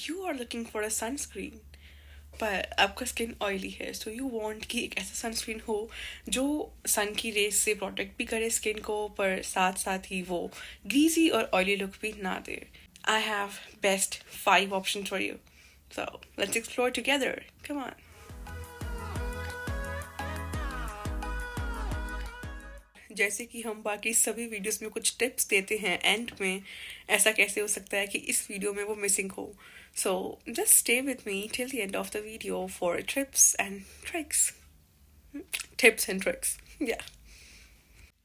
you are looking for a sunscreen, पर आपका skin oily है, सो यू वांट कि एक ऐसा सनस्क्रीन हो जो सन की रेस से प्रोटेक्ट भी करे स्किन को, पर साथ साथ ही वो ग्रीजी और ऑयली लुक भी ना दे. I have best 5 options for you, so let's explore together. Come on. जैसे कि हम बाकी सभी वीडियोस में कुछ टिप्स देते हैं एंड में, ऐसा कैसे हो सकता है कि इस वीडियो में वो मिसिंग हो. So just stay with me till the end of the video for tips and tricks. Tips and tricks. Yeah.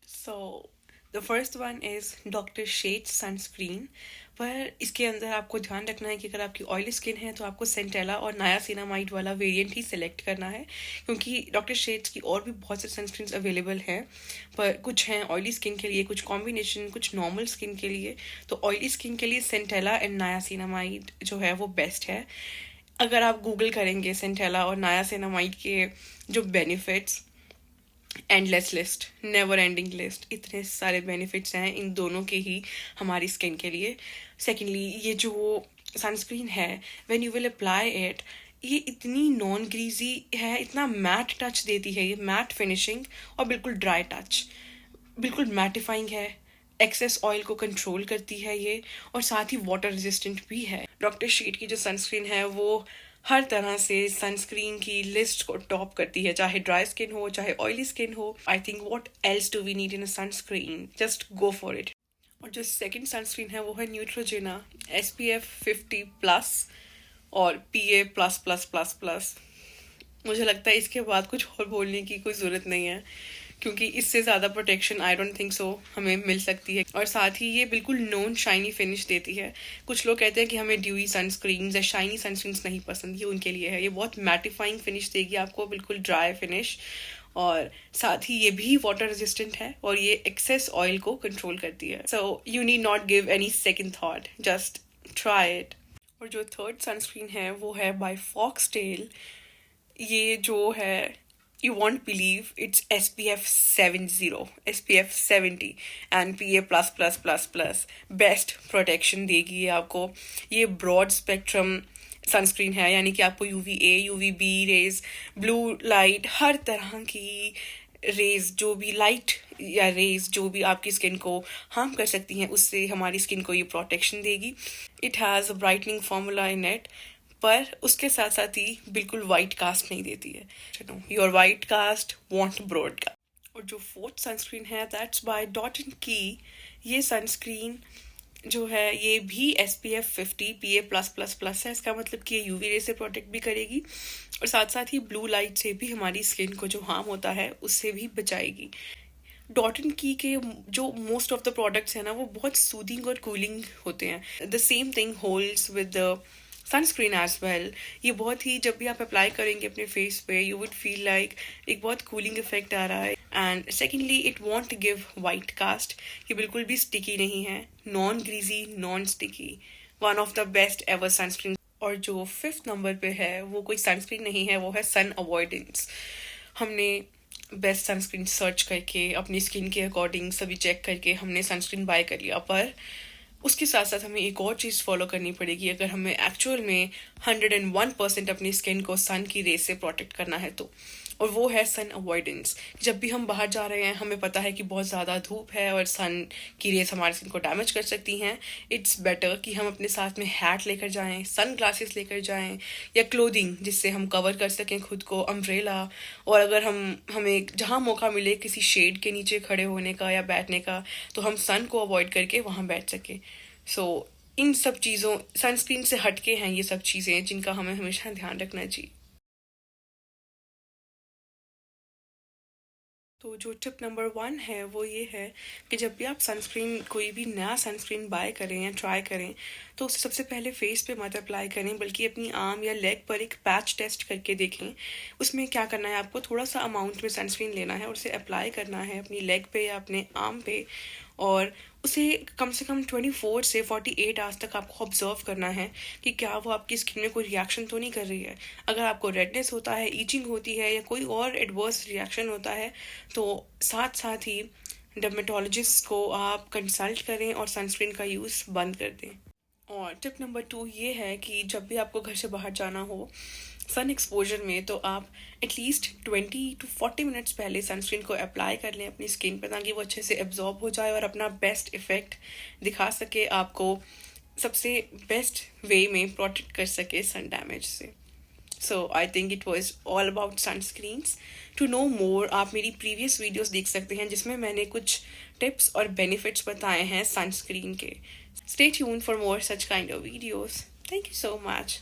So the first one is Dr. Shades sunscreen. पर इसके अंदर आपको ध्यान रखना है कि अगर आपकी ऑयली स्किन है तो आपको सेंटेला और नायासिनामाइड वाला वेरिएंट ही सिलेक्ट करना है, क्योंकि डॉक्टर शेड्स की और भी बहुत से सनस्क्रीन्स अवेलेबल हैं, पर कुछ हैं ऑयली स्किन के लिए, कुछ कॉम्बिनेशन, कुछ नॉर्मल स्किन के लिए. तो ऑयली स्किन के लिए सेंटेला एंड नायासिनामाइड जो है वो बेस्ट है. अगर आप गूगल करेंगे सेंटेला और नायासिनामाइड के जो benefits, endless list, never ending list, इतने सारे बेनिफिट्स हैं इन दोनों के ही हमारी स्किन के लिए. सेकेंडली, ये जो सनस्क्रीन है, when you will apply it, ये इतनी नॉन ग्रीजी है, इतना मैट टच देती है, ये मैट फिनिशिंग और बिल्कुल ड्राई टच, बिल्कुल मैटिफाइंग है, एक्सेस ऑयल को कंट्रोल करती है ये, और साथ ही वाटर रेजिस्टेंट भी है. डॉक्टर शेड की जो सनस्क्रीन है वो हर तरह से सनस्क्रीन की लिस्ट को टॉप करती है, चाहे ड्राई स्किन हो चाहे ऑयली स्किन हो. I think what else do we need in a sunscreen, just go for it. और जो सेकंड सनस्क्रीन है वो है न्यूट्रोजेना SPF 50+ और PA++++. मुझे लगता है इसके बाद कुछ और बोलने की कोई ज़रूरत नहीं है, क्योंकि इससे ज़्यादा protection I don't think so हमें मिल सकती है. और साथ ही ये बिल्कुल नॉन शाइनी फिनिश देती है. कुछ लोग कहते हैं कि हमें ड्यूई सनस्क्रीन्स या शाइनी सनस्क्रीन्स नहीं पसंद, ये उनके लिए है. ये बहुत मैटिफाइंग फिनिश देगी आपको, बिल्कुल ड्राई फिनिश, और साथ ही ये भी वाटर रेजिस्टेंट है और ये एक्सेस ऑयल को कंट्रोल करती है. So you need not give any second thought, just try it. और जो थर्ड सनस्क्रीन है वो है बाय फॉक्सटेल. ये जो है, you won't believe, it's SPF 70 and PA++++. Best protection देगी ये आपको. ये ब्रॉड स्पेक्ट्रम सनस्क्रीन है, यानी कि आपको UVA, UVB rays, blue light, हर तरह की रेज, जो भी लाइट या रेज जो भी आपकी स्किन को हार्म कर सकती हैं, उससे हमारी स्किन को ये प्रोटेक्शन देगी. It has a brightening formula in it, पर उसके साथ साथ ही बिल्कुल वाइट कास्ट नहीं देती है. Your white cast won't broad का. और जो फोर्थ सनस्क्रीन है that's by Dot and Key. ये सनस्क्रीन जो है ये भी SPF 50 PA+++ है. इसका मतलब कि ये UV रे से प्रोटेक्ट भी करेगी और साथ साथ ही ब्लू लाइट से भी हमारी स्किन को जो हार्म होता है उससे भी बचाएगी. डॉट एंड की के जो मोस्ट ऑफ द प्रोडक्ट्स हैं ना, वो बहुत सूदिंग और कूलिंग होते हैं. The same thing holds with the sunscreen as well. ये बहुत ही, जब भी आप अप्लाई करेंगे अपने फेस पे, यू वुड फील लाइक एक बहुत कूलिंग इफेक्ट आ रहा है. And secondly, it won't give white cast. ये बिल्कुल भी स्टिकी नहीं है, non greasy, non sticky, one of the best ever sunscreen. और जो फिफ्थ नंबर पे है वो कोई सनस्क्रीन नहीं है, वो है सन अवॉइडेंस. हमने बेस्ट सनस्क्रीन सर्च करके अपनी स्किन के अकॉर्डिंग सभी चेक करके हमने सनस्क्रीन बाय कर लिया, पर उसके साथ साथ हमें एक और चीज़ फॉलो करनी पड़ेगी अगर हमें एक्चुअल में 101% अपनी स्किन को सन की रेस से प्रोटेक्ट करना है तो. और वो है सन अवॉइडेंस. जब भी हम बाहर जा रहे हैं, हमें पता है कि बहुत ज़्यादा धूप है और सन की रेस हमारी स्किन को डैमेज कर सकती हैं. इट्स बेटर कि हम अपने साथ में हैट लेकर जाएं, सन ग्लासेस लेकर जाएं, या क्लोथिंग जिससे हम कवर कर सकें खुद को, अम्ब्रेला. और अगर हमें जहाँ मौका मिले किसी शेड के नीचे खड़े होने का या बैठने का, तो हम सन को अवॉइड करके वहाँ बैठ सकें. सो इन सब चीज़ों, सनस्क्रीन से हटके हैं ये सब चीज़ें जिनका हमें हमेशा ध्यान रखना चाहिए. तो जो टिप नंबर 1 है वो ये है कि जब भी आप सनस्क्रीन, कोई भी नया सनस्क्रीन बाय करें या ट्राई करें, तो उसे सबसे पहले फेस पे मत अप्लाई करें, बल्कि अपनी आर्म या लेग पर एक पैच टेस्ट करके देखें. उसमें क्या करना है, आपको थोड़ा सा अमाउंट में सनस्क्रीन लेना है और उसे अप्लाई करना है अपनी लेग पे या अपने आर्म पे, और उसे कम से कम 24 से 48 आवर्स तक आपको ऑब्जर्व करना है कि क्या वो आपकी स्किन में कोई रिएक्शन तो नहीं कर रही है. अगर आपको रेडनेस होता है, ईचिंग होती है या कोई और एडवर्स रिएक्शन होता है, तो साथ साथ ही डर्मेटोलॉजिस्ट को आप कंसल्ट करें और सनस्क्रीन का यूज़ बंद कर दें. और टिप नंबर 2 ये है कि जब भी आपको घर से बाहर जाना हो सन एक्सपोजर में, तो आप एटलीस्ट 20 to 40 मिनट्स पहले सनस्क्रीन को अप्लाई कर लें अपनी स्किन पे, ताकि वो अच्छे से एब्जॉर्ब हो जाए और अपना बेस्ट इफेक्ट दिखा सके, आपको सबसे बेस्ट वे में प्रोटेक्ट कर सके सन डैमेज से. So I think it was all about sunscreens. To know more आप मेरी प्रीवियस वीडियोस देख सकते हैं जिसमें मैंने कुछ टिप्स और बेनिफिट्स बताए हैं सनस्क्रीन के. Stay tuned for more such kind of videos. Thank you so much.